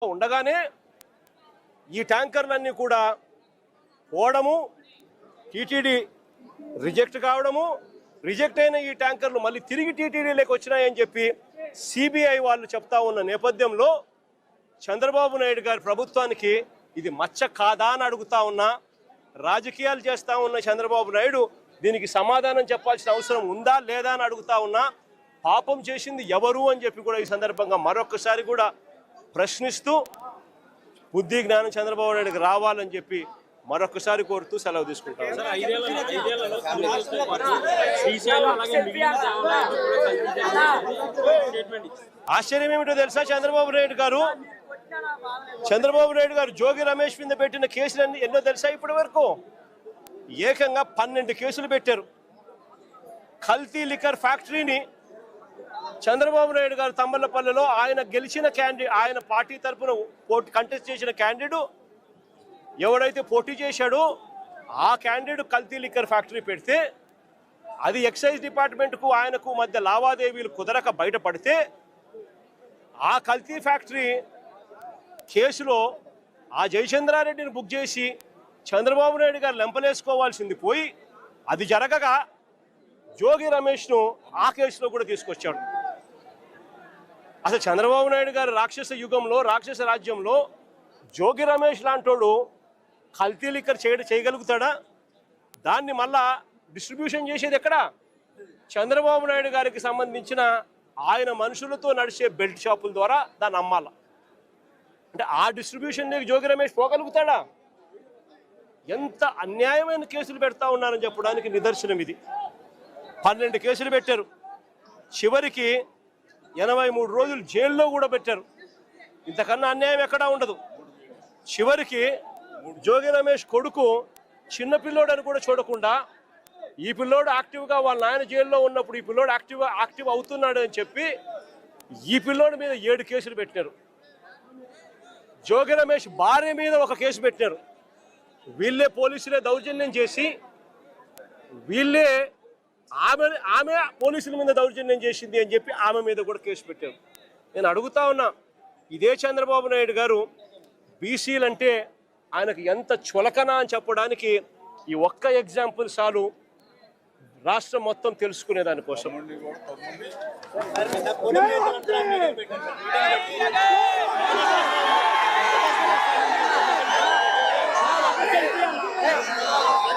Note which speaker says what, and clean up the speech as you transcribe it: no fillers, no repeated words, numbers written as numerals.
Speaker 1: ఉండగానే ఈ ట్యాంకర్లన్నీ కూడా పోవడము, టీటీడీ రిజెక్ట్ కావడము, రిజెక్ట్ అయిన ఈ ట్యాంకర్లు మళ్ళీ తిరిగి టీటీడీలోకి వచ్చినాయని చెప్పి సిబిఐ వాళ్ళు చెప్తా ఉన్న నేపథ్యంలో చంద్రబాబు నాయుడు గారి ప్రభుత్వానికి ఇది మచ్చ కాదా అని అడుగుతా ఉన్నా. రాజకీయాలు చేస్తూ ఉన్న చంద్రబాబు నాయుడు దీనికి సమాధానం చెప్పాల్సిన అవసరం ఉందా లేదా అని అడుగుతా ఉన్నా. పాపం చేసింది ఎవరు అని చెప్పి కూడా ఈ సందర్భంగా మరొకసారి కూడా ప్రశ్నిస్తూ బుద్ధి జ్ఞానం చంద్రబాబు నాయుడుకి రావాలని చెప్పి మరొకసారి కోరుతూ సెలవు తీసుకుంటాం. ఆశ్చర్యం ఏమిటో తెలుసా, చంద్రబాబు నాయుడు గారు జోగి రమేష్ మీద పెట్టిన కేసులన్నీ ఎన్నో తెలుసా? ఇప్పటి వరకు ఏకంగా 12 కేసులు పెట్టారు. కల్తీ లిక్కర్ ఫ్యాక్టరీని చంద్రబాబు నాయుడు గారు తమ్మలపల్లిలో ఆయన గెలిచిన ఆయన పార్టీ తరఫున కంటెస్ట్ చేసిన క్యాండిడేట్ ఎవడైతే పోటీ చేశాడో ఆ క్యాండిడేట్ కల్తీ లిక్కర్ ఫ్యాక్టరీ పెడితే అది ఎక్సైజ్ డిపార్ట్మెంట్కు ఆయనకు మధ్య లావాదేవీలు కుదరక బయటపడితే ఆ కల్తీ ఫ్యాక్టరీ కేసులో ఆ జయచంద్రారెడ్డిని బుక్ చేసి చంద్రబాబు నాయుడు గారు లెంపలేసుకోవాల్సింది పోయి అది జరగగా జోగి రమేష్ను ఆ కేసులో కూడా తీసుకొచ్చాడు. అసలు చంద్రబాబు నాయుడు గారు రాక్షస యుగంలో, రాక్షస రాజ్యంలో జోగి రమేష్ లాంటోడు కల్తీ లిక్కర్ చేయగలుగుతాడా? దాన్ని మళ్ళా డిస్ట్రిబ్యూషన్ చేసేది ఎక్కడ? చంద్రబాబు నాయుడు గారికి సంబంధించిన ఆయన మనుషులతో నడిచే బెల్ట్ షాపుల ద్వారా దాన్ని అమ్మాల. అంటే ఆ డిస్ట్రిబ్యూషన్ జోగి రమేష్ పోగలుగుతాడా? ఎంత అన్యాయమైన కేసులు పెడతా ఉన్నారని చెప్పడానికి నిదర్శనం ఇది. 12 కేసులు పెట్టారు, చివరికి 83 రోజులు జైల్లో కూడా పెట్టారు. ఇంతకన్నా అన్యాయం ఎక్కడా ఉండదు. చివరికి జోగి రమేష్ కొడుకు చిన్న పిల్లోడని కూడా చూడకుండా ఈ పిల్లోడు యాక్టివ్గా వాళ్ళ నాయన జైల్లో ఉన్నప్పుడు ఈ పిల్లోడు యాక్టివ్ అవుతున్నాడు అని చెప్పి ఈ పిల్లోడి మీద 7 కేసులు పెట్టారు. జోగి రమేష్ భార్య మీద ఒక కేసు పెట్టారు. వీళ్ళే పోలీసులే దౌర్జన్యం చేసి ఆమె పోలీసుల మీద దౌర్జన్యం చేసింది అని చెప్పి ఆమె మీద కూడా కేసు పెట్టారు. నేను అడుగుతా ఉన్నా, ఇదే చంద్రబాబు నాయుడు గారు బీసీలంటే ఆయనకు ఎంత చులకన అని చెప్పడానికి ఈ ఒక్క ఎగ్జాంపుల్ చాలు రాష్ట్రం మొత్తం తెలుసుకునే దానికోసం.
Speaker 2: Yeah.